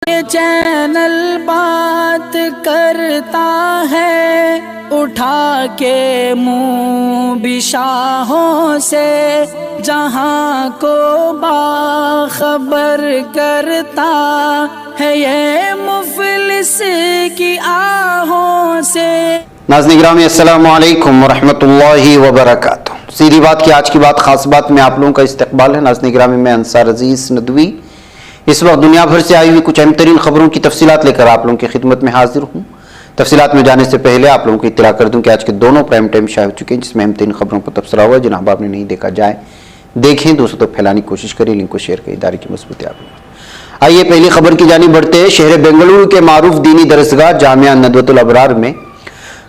ये चैनल बात करता है उठा के मुँह बिशाहों से, जहाँ को बाखबर करता है ये मुफलिस की आहों से। नाज़रीन गिरामी अस्सलामु अलैकुम वरहमतुल्लाहि वबरकातुहू। सीधी बात की आज की बात खास बात में आप लोगों का इस्तकबाल है। नाज़रीन गिरामी मैं अंसार अजीज़ नदवी इस वक्त दुनिया भर से आई हुई कुछ अहम तरीन खबरों की तफसीलात लेकर आप लोगों की खिदमत में हाजिर हूँ। तफसीलात में जाने से पहले आप लोगों को इत्तला कर दूं कि आज के दोनों प्राइम टाइम शाये हो चुके हैं, जिसमें अहम तरीन खबरों पर तबसरा हुआ है। जिन्हें आपने नहीं देखा जाए देखें, दोस्तों तक फैलाने की कोशिश करें, लिंक को शेयर करें, इदारे की मजबूती आप। आइए पहली खबर की जानिब बढ़ते हैं। शहर बेंगलुरु के मारूफ दीनी दरसगाह जामिया नदवतुल अबरार में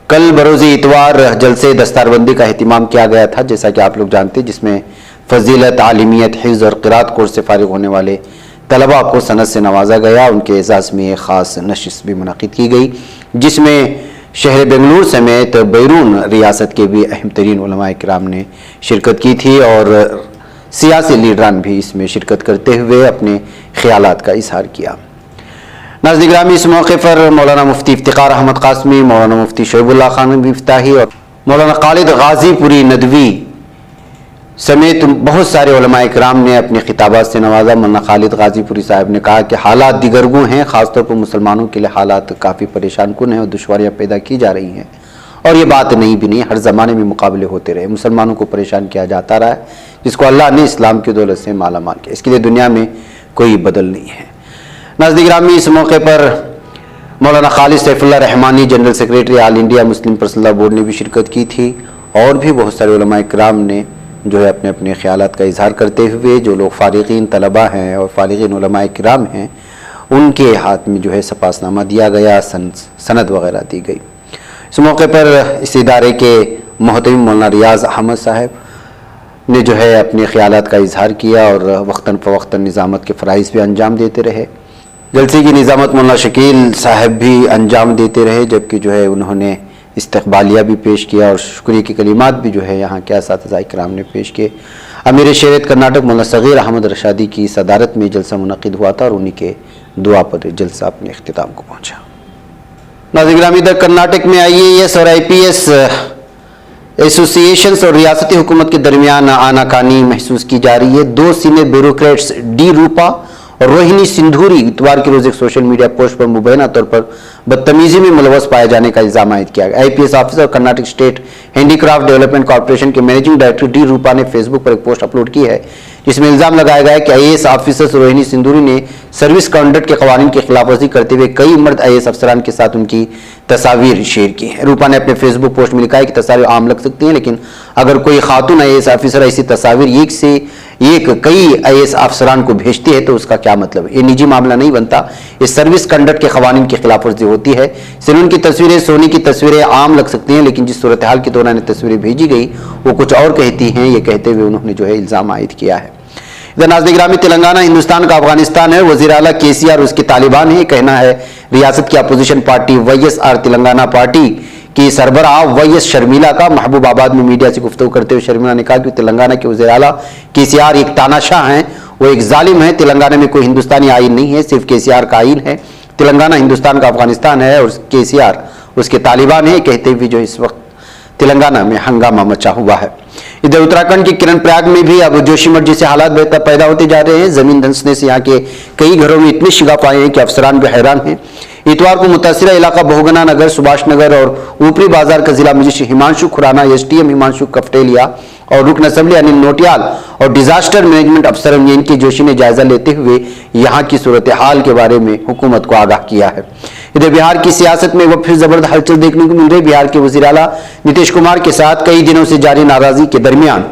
कल बरोज़ इतवार जलसे दस्तारबंदी का एहतिमाम किया गया था, जैसा कि आप लोग जानते हैं, जिसमें फजीलत, आलिमियत, हिफ्ज़ और क़िराअत कोर्स से फारिग होने वाले तलबा को सनद से नवाजा गया। उनके एजाज़ में एक ख़ास नशिस्त भी मुनक़िद की गई, जिसमें शहर बेंगलुरु समेत बैरून रियासत के भी अहम तरीन उलमाए किराम ने शिरकत की थी और सियासी लीडरान भी इसमें शिरकत करते हुए अपने ख्यालात का इजहार किया। नाज़रीन गिरामी, इस मौके पर मौलाना मुफ्ती इफ्तिखार अहमद कासमी, मौलाना मुफ्ती शोएबुल्लाह खान इफ्ताही और मौलाना खालिद गाजीपुरी नदवी समेत बहुत सारे उलमाए किराम ने अपने खिताबात से नवाजा। मौलाना खालिद गाजीपुरी साहब ने कहा कि हालात दिगरगू हैं, ख़ासतौर पर मुसलमानों के लिए हालात काफ़ी परेशान कुन हैं और दुश्वारियाँ पैदा की जा रही हैं। और ये बात नहीं भी नहीं, हर ज़माने में मुकाबले होते रहे, मुसलमानों को परेशान किया जाता रहा है, जिसको अल्लाह ने इस्लाम की दौलत से माला माल किया। इसके लिए दुनिया में कोई बदल नहीं है। नाज़रीन गिरामी, इस मौके पर मौलाना Khalid Saifullah Rahmani, general secretary all India Muslim personal board ने भी शिरकत की थी और भी बहुत सारे उलमाए किराम ने जो है अपने अपने ख्यालात का इजहार करते हुए, जो लोग फारिगीन तलबा हैं और फारिगीन उलमाए किराम हैं, उनके हाथ में जो है सपासनामा दिया गया, सनद वगैरह दी गई। इस मौके पर इस इदारे के मोहतरम मौलाना रियाज अहमद साहब ने जो है अपने ख्यालात का इजहार किया और वक्तन फ़वक्तन निज़ामत के फ़राइज़ भी अंजाम देते रहे। जलसे की निज़ामत मौलाना शकील साहब भी अंजाम देते रहे, जबकि जो है उन्होंने इस्तक़बालिया भी पेश किया और शुक्रिया के कलिमात भी जो है यहाँ के असातिज़ा किराम ने पेश किए। अमीर शरीयत कर्नाटक मौलाना सग़ीर अहमद रशादी की सदारत में जलसा मुनक़िद हुआ था और उन्हीं के दुआ पर जलसा अपने इख्तिताम को पहुँचा। नाज़रीन गिरामी, इधर कर्नाटक में IAS और IPS एसोसिएशंस और रियासती हुकूमत के दरमियान आनाकानी महसूस की जा रही है। दो सीनियर ब्यूरोक्रेट्स डी रूपा और रोहिणी सिंधूरी इतवार के रोज एक सोशल मीडिया पोस्ट पर मुबैना तौर पर बदतमीजी में मुलवस पाए जाने का इल्जाम आयद किया गया। IPS ऑफिसर और Karnataka state handicraft development corporation के मैनेजिंग डायरेक्टर डी रूपा ने फेसबुक पर एक पोस्ट अपलोड की है, जिसमें इल्जाम लगाया गया है कि IAS ऑफिसर रोहिणी सिंधूरी ने सर्विस कंडक्ट के कवानीन की खिलाफवर्जी करते हुए कई मर्द IAS अफसरान के साथ उनकी तस्वीर शेयर की है। रूपा ने अपने फेसबुक पोस्ट में लिखा है कि तस्वीर आम लग सकती हैं, लेकिन अगर कोई खातून IAS ऑफिसर ऐसी तस्वीर एक से एक कई IAS अफसरान को भेजती है तो उसका क्या मतलब है? ये निजी मामला नहीं बनता, ये सर्विस कंडक्ट के कवानीन की खिलाफवर्जी होती है। सिर्फ उनकी तस्वीरें, सोनी की तस्वीरें आम लग सकती हैं, लेकिन जिस सूरत हाल के दौरान तस्वीरें भेजी गई वो कुछ और कहती हैं, ये कहते हुए उन्होंने जो है इल्जाम आयद किया है। इधर नाज़रीन गिरामी, तेलंगाना हिंदुस्तान का अफगानिस्तान है, वज़ीर आला KCR उसके तालिबान है, कहना है रियासत की opposition party YSR Telangana party की सरबराह YS शर्मिला का। महबूबाबाद में मीडिया से गुफ्तगू करते हुए शर्मिला ने कहा कि तेलंगाना के वज़ीर आला KCR एक तानाशाह हैं, वो एक जालिम है। तेलंगाना में कोई हिंदुस्तानी आइन नहीं है, सिर्फ KCR का आइन है। तेलंगाना हिंदुस्तान का अफगानिस्तान है और KCR उसके तालिबान है, कहते हुए जो इस वक्त तेलंगाना में हंगामा मचा हुआ है। इधर उत्तराखंड के किरण प्रयाग में भी अब जोशीमठ जैसे हालात पैदा होते जा रहे हैं। जमीन धंसने से यहाँ के कई घरों में इतने शिगाफ आए हैं कि अफसरान भी हैरान हैं। इतवार को मुतासिरा इलाका बहुगना नगर, सुभाष नगर और ऊपरी बाजार का जिला मजिस्ट्रेट हिमांशु खुराना, SDM हिमांशु कफ्टेलिया और रुकन असेंबली अनिल नोटियाल और डिजास्टर मैनेजमेंट अफसर के जोशी ने जायजा लेते हुए यहाँ की सूरत हाल के बारे में हुकूमत को आगाह किया है। इधर बिहार की सियासत में वह फिर जबरदस्त हलचल देखने को मिल रही। बिहार के वजीर आला नीतीश कुमार के साथ कई दिनों से जारी नाराजगी के दरमियान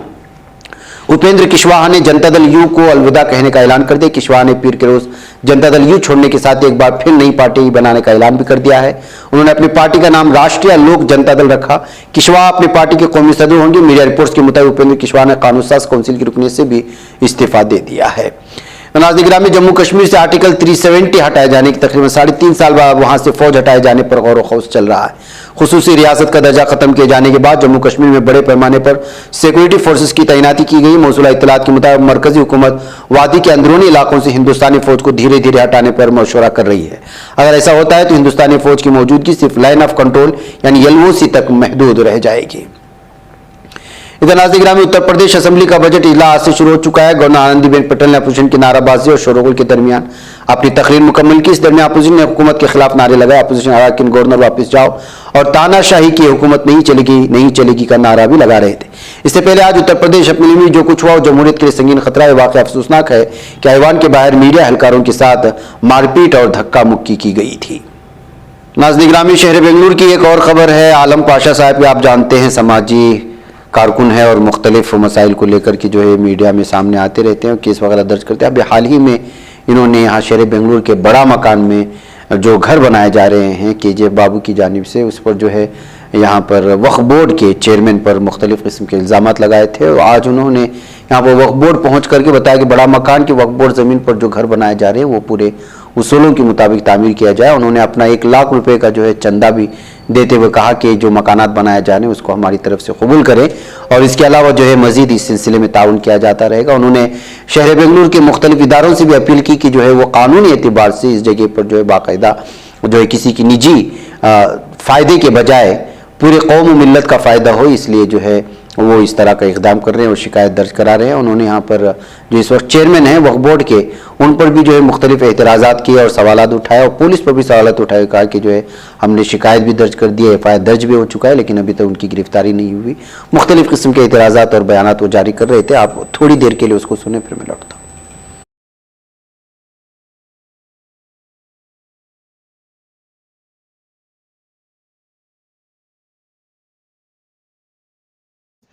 उपेंद्र कुशवाहा ने जनता दल यू को अलविदा कहने का ऐलान कर दिया। कुशवाहा ने पीर के रोज जनता दल यू छोड़ने के साथ एक बार फिर नई पार्टी बनाने का ऐलान भी कर दिया है। उन्होंने अपनी पार्टी का नाम राष्ट्रीय लोक जनता दल रखा। कुशवाहा अपनी पार्टी के कौमी सदर होंगे। मीडिया रिपोर्ट्स के मुताबिक उपेंद्र कुशवाहा ने कानून साज काउंसिल की रुकनीत से भी इस्तीफा दे दिया है। नाज़रीन में जम्मू कश्मीर से आर्टिकल 370 हटाए जाने की तकरीबन 3.5 साल बाद वहां से फौज हटाए जाने पर गौर खौस चल रहा है। खुसूसी रियासत का दर्जा खत्म किए जाने के बाद जम्मू कश्मीर में बड़े पैमाने पर सिक्योरिटी फोर्सेस की तैनाती की गई। मौसूला इत्तलात के मुताबिक मरकजी हुकूमत वादी के अंदरूनी इलाकों से हिंदुस्तानी फौज को धीरे धीरे हटाने पर मशवरा कर रही है। अगर ऐसा होता है तो हिंदुस्तानी फौज की मौजूदगी सिर्फ लाइन ऑफ कंट्रोल यानी LOC तक महदूद रह जाएगी। इधर नाज़रीन में उत्तर प्रदेश असेंबली का बजट इजलास आज से शुरू हो चुका है। गवर्नर आनंदीबेन पटेल ने अपोजिशन की नाराबाजी और शोरगुल के दरमियान अपनी तकरीर मुकम्मल की। इस दरमियान अपोजिशन ने हुकूमत के खिलाफ नारे लगाए। अपोजिशन अरकान गवर्नर वापस जाओ और तानाशाही की हुकूमत नहीं चलेगी का नारा भी लगा रहे थे। इससे पहले आज उत्तर प्रदेश असेंबली में जो कुछ हुआ वो जमहूरियत के लिए संगीन खतरा है। वाकई अफसोसनाक है कि ऐवान के बाहर मीडिया एहलकारों के साथ मारपीट और धक्का मुक्की की गई थी। नाज़रीन शहर बेंगलुरु की एक और खबर है। आलम पाशा साहब आप जानते हैं समाजी कारकुन है और मुख्तलिफ मसाइल को लेकर के जो है मीडिया में सामने आते रहते हैं, केस वगैरह दर्ज करते हैं। अभी हाल ही में इन्होंने यहाँ शहर बेंगलुरु के बड़ा मकान में जो घर बनाए जा रहे हैं KGF बाबू की जानिब से, उस पर जो है यहाँ पर वक्फ बोर्ड के चेयरमैन पर मुख्तलिफ किस्म के इल्ज़ामात लगाए थे। और आज उन्होंने यहाँ पर वक्फ बोर्ड पहुँच करके बताया कि बड़ा मकान के वक्फ बोर्ड ज़मीन पर जो घर बनाए जा रहे हैं वो पूरे उसूलों के मुताबिक तामीर किया जाए। उन्होंने अपना 1 लाख रुपए का जो है चंदा भी देते हुए कहा कि जो मकानात बनाए जा रहे हैं उसको हमारी तरफ से कबूल करें और इसके अलावा जो है मजीद इस सिलसिले में ताउन किया जाता रहेगा। उन्होंने शहर बेंगलुरु के मुख्तलिफ इदारों से भी अपील की कि जो है वो कानूनी एतबार से इस जगह पर जो है बाकायदा जो है किसी की निजी फ़ायदे के बजाय पूरे कौम मिल्लत का फ़ायदा हो, इसलिए जो है वो इस तरह का इक़दाम कर रहे हैं और शिकायत दर्ज करा रहे हैं। उन्होंने यहाँ पर जो इस वक्त चेयरमैन हैं वक्फ बोर्ड के, उन पर भी जो है मुख्तलिफ एतराज़ात किए और सवालात उठाए और पुलिस पर भी सवालात उठाए, कहा कि जो है हमने शिकायत भी दर्ज कर दी है, FIR दर्ज भी हो चुका है, लेकिन अभी तक उनकी गिरफ्तारी नहीं हुई। मुख्तलिफ किस्म के एतराज़ात और बयानात वो जारी कर रहे थे। आप थोड़ी देर के लिए उसको सुने, फिर मैं लौटता हूँ।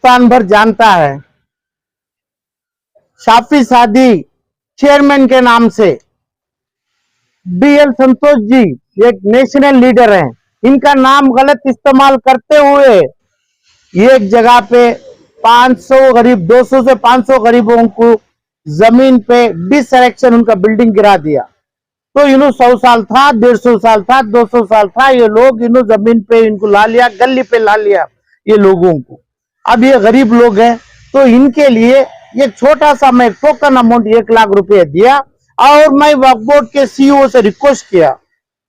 भर जानता है शाफी सादी चेयरमैन के नाम से DL संतोष जी एक नेशनल लीडर हैं। इनका नाम गलत इस्तेमाल करते हुए एक जगह पे 200 से 500 गरीबों को जमीन पे डिसरेक्शन उनका बिल्डिंग गिरा दिया। तो इन्हों 100 साल था, 150 साल था, 200 साल था, ये लोग इन्हों जमीन पे इनको ला लिया, गली पे ला लिया ये लोगों को। अब ये गरीब लोग हैं तो इनके लिए एक छोटा सा मैं टोकन अमाउंट 1 लाख रुपए दिया और मैं वक्फ बोर्ड के CEO से रिक्वेस्ट किया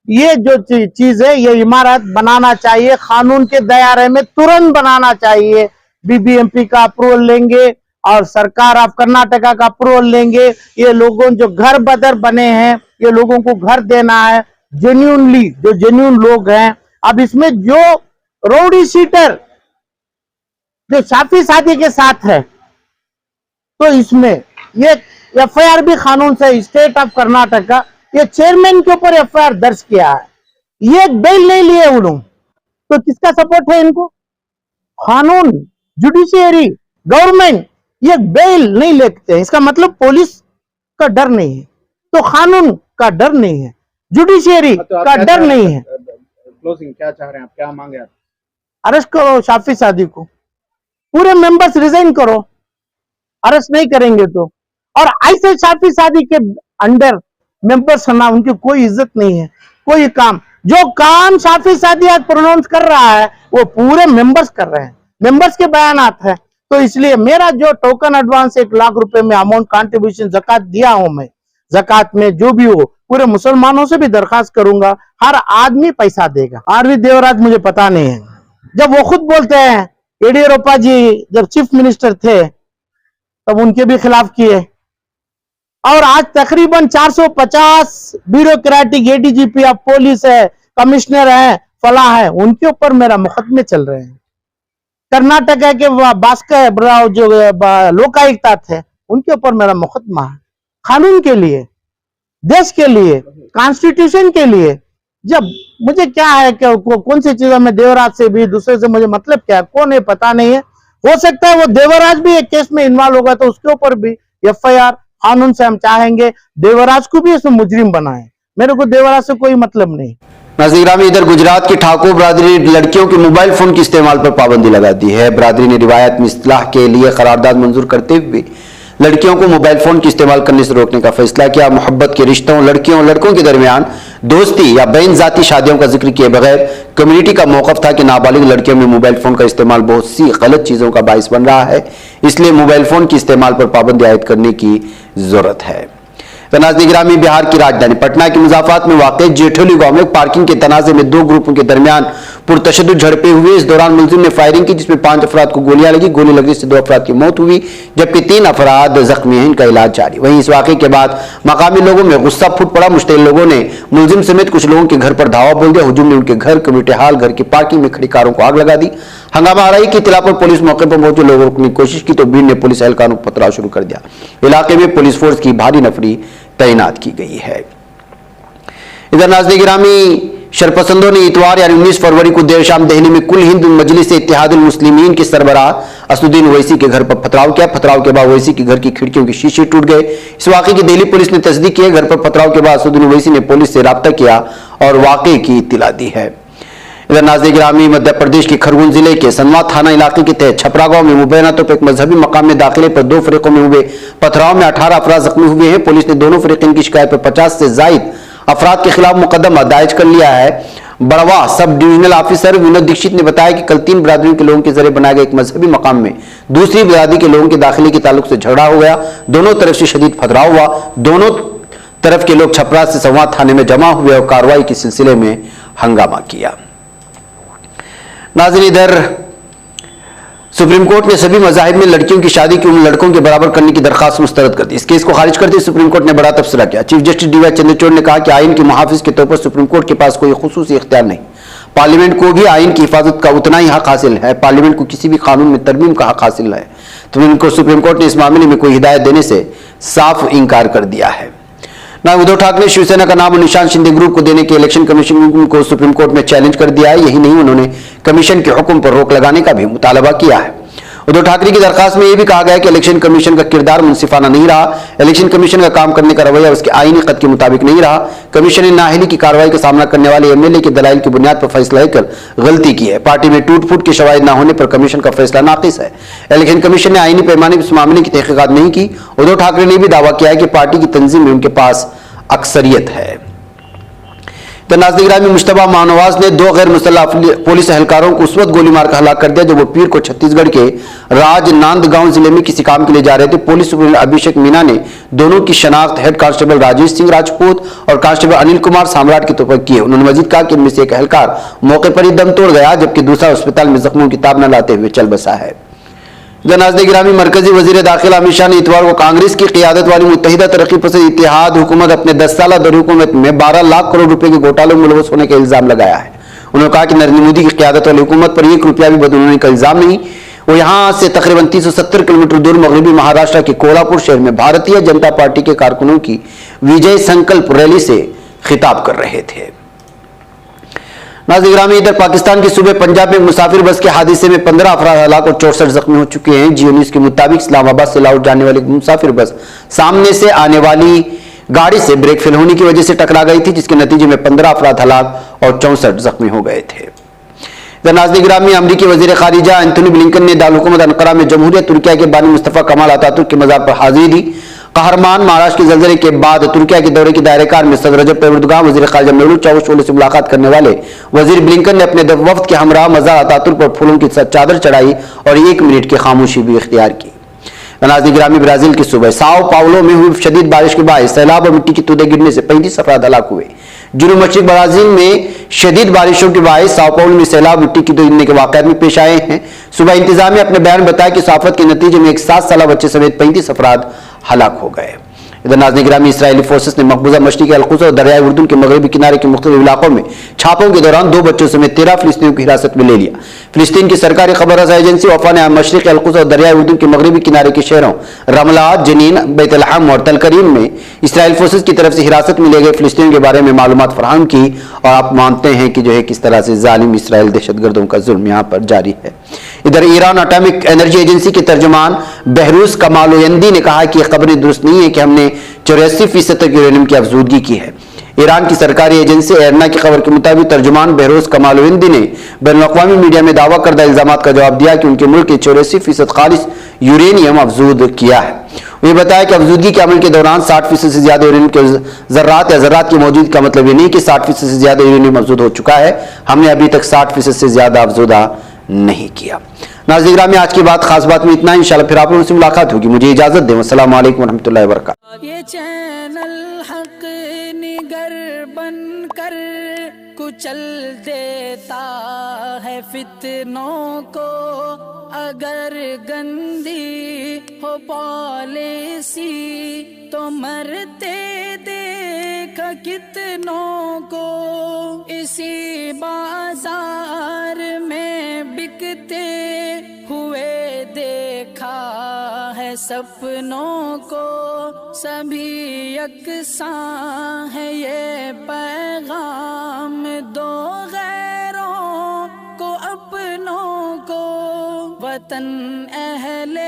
ये जो चीज है ये इमारत बनाना चाहिए, कानून के दायरे में तुरंत बनाना चाहिए। BBMP का अप्रूवल लेंगे और सरकार ऑफ कर्नाटका का अप्रूवल लेंगे। ये लोगों जो घर बदर बने हैं ये लोगों को घर देना है जेन्युइनली, जो जेन्युइन लोग हैं। अब इसमें जो रौडी शीटर जो शाफी सादी के साथ है तो इसमें ये FIR भी कानून से स्टेट ऑफ कर्नाटका ये चेयरमैन के ऊपर FIR दर्ज किया है। ये बेल नहीं लिए उन्होंने, तो किसका सपोर्ट है इनको? कानून, जुडिशियरी, गवर्नमेंट ये बेल नहीं लेते। इसका मतलब पुलिस का डर नहीं है, तो कानून का डर नहीं है, जुडिशियरी का डर नहीं है। क्लोजिंग क्या चाह रहे हैं आप, क्या मांगे आप? अरेस्ट करो शाफी सादी को, पूरे मेंबर्स रिजाइन करो, अरेस्ट नहीं करेंगे तो। और ऐसे शाफी सादी के अंडर मेंबर्स होना उनकी कोई इज्जत नहीं है। कोई काम जो काम शाफी सादी आज प्रोनाउंस कर रहा है वो पूरे मेंबर्स कर रहे हैं, मेंबर्स के बयानात है। तो इसलिए मेरा जो टोकन एडवांस 1 लाख रुपए में अमाउंट कंट्रीब्यूशन ज़कात दिया हूं मैं, ज़कात में जो भी हो पूरे मुसलमानों से भी दरखास्त करूंगा, हर आदमी पैसा देगा। आरवी देवराज मुझे पता नहीं है, जब वो खुद बोलते हैं येडियुरप्पा जी जब चीफ मिनिस्टर थे तब उनके भी खिलाफ किए। और आज तकरीबन 450 ब्यूरोक्रेटिक ADGP ऑफ पुलिस है, कमिश्नर है, फला है, उनके ऊपर मेरा मुकदमे चल रहे हैं। कर्नाटका के भास्कर जो लोकायुक्त थे उनके ऊपर मेरा मुकदमा है। कानून के लिए, देश के लिए, कॉन्स्टिट्यूशन के लिए। जब मुझे क्या है कि कौन सी चीजों में देवराज से भी दूसरे से मुझे मतलब क्या है, कौन है पता नहीं है। हो सकता है वो देवराज भी एक केस में इन्वॉल्व होगा तो उसके ऊपर भी FIR कानून से हम चाहेंगे देवराज को भी इसमें मुजरिम बनाए। मेरे को देवराज से कोई मतलब नहीं। नाज़रीन इधर गुजरात की ठाकुर बरादरी ने लड़कियों के मोबाइल फोन के इस्तेमाल पर पाबंदी लगा दी है। बरादरी ने रिवायत में इस्लाह के लिए करारदाद मंजूर करते हुए लड़कियों को मोबाइल फोन की इस्तेमाल करने से रोकने का फैसला किया। मोहब्बत के रिश्तों, लड़कियों और लड़कों के दरमियान दोस्ती या बैन जाती शादियों का जिक्र किए बगैर कम्युनिटी का मौकफ था कि नाबालिग लड़कियों में मोबाइल फोन का इस्तेमाल बहुत सी गलत चीजों का बाइस बन रहा है, इसलिए मोबाइल फोन के इस्तेमाल पर पाबंदी आयद करने की जरूरत है। नाज़रीन ग्रामी, बिहार की राजधानी पटना के मुजाफात में वाक़ जेठोली गांव में पार्किंग के तनाजे में दो ग्रुपों के दरमियान पुरतशद्दुद झड़पें हुए। इस दौरान मुलजिम ने फायरिंग की, जिसमें 5 अफराद को गोलियां लगी। गोली लगने से 2 अफराद की मौत हुई, जबकि 3 अफराद जख्मी हैं। इनका इलाज जारी। वहीं इस वाक़े के बाद मकामी लोगों में गुस्सा फूट पड़ा। मुश्तइल लोगों ने मुलजिम समेत कुछ लोगों के घर पर धावा बोल दिया। हुजूम ने उनके घर, कम्युनिटी हॉल, घर की पार्किंग में खड़ी कारों को आग लगा दी। हंगामा आराई की इत्तला पर पुलिस मौके पर पहुंची। लोगों ने कोशिश की तो भीड़ ने पुलिस एहलकारों को पथराव शुरू कर दिया। इलाके में पुलिस फोर्स की भारी नफरी तैनात की गई है। इधर नाज़रीन गिरामी, शरपसंदों ने इतवार यानी 19 फरवरी को देर शाम दिल्ली में कुल हिंद मजलिस इत्तेहादुल मुस्लिमीन के सरबराह असदुद्दीन ओवैसी के घर पर पथराव किया। पथराव के बाद ओवैसी के घर की खिड़कियों के शीशे टूट गए। इस वाक़े की दिल्ली पुलिस ने तस्दीक की है। घर पर पथराव के बाद असदुद्दीन ओवैसी ने पुलिस से राब्ता किया और वाक़े की इत्तला दी है। इधर नाज़रीन गिरामी, मध्य प्रदेश के खरगोन जिले के सनवा थाना इलाके के तहत छपरा गांव में मुबैना तौर पर एक मजहबी मकाम में दाखिले पर 2 फरीकों में हुए पथराव में 18 अफराद जख्मी हुए हैं। पुलिस ने दोनों फरीकीन की शिकायत पर 50 से जायद अफराद के खिलाफ मुकदमा दर्ज कर लिया है। बड़वा sub divisional officer Vinod Dixit ने बताया कि कल 3 बिरादरियों के लोगों के जरिए बनाए गए एक मजहबी मकाम में दूसरी बिरादरी के लोगों के दाखिले के ताल्लुक से झगड़ा हो गया। दोनों तरफ से शदीद पथराव हुआ। दोनों तरफ के लोग छपरा से संवाद थाने में जमा हुए और कार्रवाई के सिलसिले में हंगामा किया। नाज़रीन, इधर सुप्रीम कोर्ट ने सभी मज़ाहिब में लड़कियों की शादी की उम्र लड़कों के बराबर करने की दरखास्त मुस्तरद कर दी। इस केस को खारिज करते सुप्रीम कोर्ट ने बड़ा तबसरा किया। Chief justice D Y Chandrachud ने कहा कि आइन के मुहाफिज के तौर पर सुप्रीम कोर्ट के पास कोई खुसूसी इख्तियार नहीं। पार्लियामेंट को भी आइन की हिफाजत का उतना ही हक हासिल है। पार्लियामेंट को किसी भी कानून में तरमीम का हक हासिल है। तो इनको सुप्रीम कोर्ट ने इस मामले में कोई हिदायत देने से साफ इंकार कर दिया है। नायब उद्धव ठाकरे ने शिवसेना का नाम और निशान शिंदे ग्रुप को देने के इलेक्शन कमीशन को सुप्रीम कोर्ट में चैलेंज कर दिया है। यही नहीं, उन्होंने कमीशन के हुक्म पर रोक लगाने का भी मुतालबा किया है। उद्धव ठाकरे की दरखास्त में यह भी कहा गया कि इलेक्शन कमीशन का किरदार मुनसिफाना नहीं रहा। इलेक्शन कमीशन का काम करने का रवैया उसके आईनी कद के मुताबिक नहीं रहा। कमीशन ने नाअहली की कार्रवाई का सामना करने वाले एमएलए के दलाइल की बुनियाद पर फैसला लेकर गलती की है। पार्टी में टूट फूट के शवाहिद न होने पर कमीशन का फैसला नाकिस है। इलेक्शन कमीशन ने आईनी पैमाने पर इस मामले की तहकीकात नहीं की। उद्धव ठाकरे ने भी दावा किया है कि पार्टी की तंजीम में उनके पास अक्सरियत है। तो नाज़रीन गिरामी, मुश्तबा मानवाज ने 2 गैर मुसल्लह पुलिस एहलकारों को उस वक्त गोली मारकर हलाक कर दिया जब वो पीर को छत्तीसगढ़ के राजनांदगांव जिले में किसी काम के लिए जा रहे थे। पुलिस सुपरिटेंडेंट अभिषेक मीना ने दोनों की शनाख्त हेड कांस्टेबल राजेश सिंह राजपूत और कांस्टेबल अनिल कुमार सम्राट के तौर पर की है। उन्होंने मजीद कहा कि इनमें से एक एहलकार मौके पर ही दम तोड़ गया, जबकि दूसरा अस्पताल में जख्मों की ताब न लाते हुए चल बसा है। नाज़रीन गिरामी, मरकजी वजीर दाखिला अमित शाह ने इतवार को कांग्रेस की क़ियादत वाली मुत्तहिदा तरक्की पसंद इत्तेहाद हुकूमत अपने 10 साल दौर हुकूमत में 12 लाख करोड़ रुपए के घोटाले में मुलवस होने का इल्जाम लगाया है। उन्होंने कहा कि नरेंद्र मोदी की क़ियादत वाली हुकूमत पर 1 रुपया भी बदल होने का इल्जाम नहीं। वो यहाँ से तकरीबन 370 किलोमीटर दूर मगरबी महाराष्ट्र के कोल्हापुर शहर में भारतीय जनता पार्टी के कारकुनों की विजय संकल्प रैली से खिताब कर रहे थे। नाज़रीन गिरामी, इधर पाकिस्तान के सूबे पंजाब में मुसाफिर बस के हादसे में 15 अफराद हलाक और 64 जख्मी हो चुके हैं। जियो न्यूज के मुताबिक इस्लामाबाद से लाहौर जाने वाली मुसाफिर बस सामने से आने वाली गाड़ी से ब्रेक फेल होने की वजह से टकरा गई थी, जिसके नतीजे में 15 अफराद हलाक और 64 जख्मी हो गए थे। इधर नाज़रीन गिरामी, अमरीकी वजीर खारिजा एंथोनी ब्लिंकन ने दारुल अंकारा में जमहूरियत तुर्किया के बानी मुस्तफा कमाल अतातुर्क के मज़ार पर हाजिरी दी। कहरमान महाराष्ट्र के जल्जले के बाद तुर्किया के दौरे के दायरेकार में सदर रजब तय्यब एर्दोगान, वजीर खारिजा मेवलूद चावुशओगलू से मुलाकात करने वाले वजीर ब्लिंकन ने अपने वफ्द के हमरा मज़ार अतातुर्क पर फूलों की चादर चढ़ाई और 1 मिनट की खामोशी भी इख्तियार की। नाज़रीन गिरामी, ब्राजील के सूबे साओ पाउलो में हुई शदीद बारिश के बाद सैलाब और मिट्टी की तूदे गिरने से 35 अफराद हलाक हुए। जुनूब मशरिक ब्राजील में शदीद बारिशों के बाद साओ पाउलो में सैलाब, मिट्टी की तूदे गिरने के वाक़यात में पेश आए हैं। सुबह इंतजामिया अपने बयान बताया कि आफत के नतीजे में एक 7 साल बच्चे समेत 35 अफराद हलाक हो गए। इधर नाज़रीन गिरामी, इसराइली फोर्सेस ने मकबूजा मशरिक़ी अल-कुद्स और दरियाए उर्दुन के मगरबी किनारे के मुख्तलिफ इलाकों में छापों के दौरान 2 बच्चों समेत 13 फिलिस्तीनियों की हिरासत में ले लिया। फिलिस्तीन की सरकारी खबर रसाई एजेंसी वफा ने मशरिक़ी अल-कुद्स और दरियाए उर्दुन के मगरबी किनारे के शहरों रमला, जनीन, बैतलहम और तल करीम में इसराइल फोर्सेस की तरफ से हिरासत में ले गए फिलिस्तीनियों के बारे में मालूमात फराहम की। और आप मानते हैं कि जो है किस तरह से जालिम इसराइल दहशतगर्दों का जुल्म यहाँ पर जारी है। इधर ईरान एटॉमिक एनर्जी एजेंसी के तर्जुमान बहरूस कमालोयंदी ने कहा कि यह खबरें दुरुस्त नहीं है कि हमने 84% तक यूरेनियम की अफजूदगी की है। ईरान की सरकारी एजेंसी एरना की खबर के मुताबिक तर्जुमान बहरूस कमालोयंदी ने बैनुल-अक़वामी मीडिया में दावा करदा इल्जामात का जवाब दिया कि उनके मुल्क के 84% खालिस यूरेनियम अफजूद किया है। ये बताया कि अफजूदगी के अमल के दौरान 60% से ज्यादा यूरेनियम के जर्रात या जर्रात की मौजूदगी का मतलब ये नहीं कि 60% से ज्यादा यूरेनियम अफजूद हो चुका है, हमने अभी तक 60% से ज्यादा अफजूदा नहीं किया। नाज़रीन गिरामी, आज की बात खास बात में इतना, इंशाल्लाह फिर आप लोगों से मुलाकात होगी। मुझे इजाजत दें। अस्सलाम वालेकुम रहमतुल्लाहि व बरकातहू। ये चैनल हक निगर बन कर कुचल देता है फितनों को, अगर गंदी हो पॉलिसी तो मरते देख कितनों को। इसी बाजार में बिकते हुए देखा है सपनों को, सभी यकसां है ये पैगाम दो गैरों को अपनों को। वतन अहले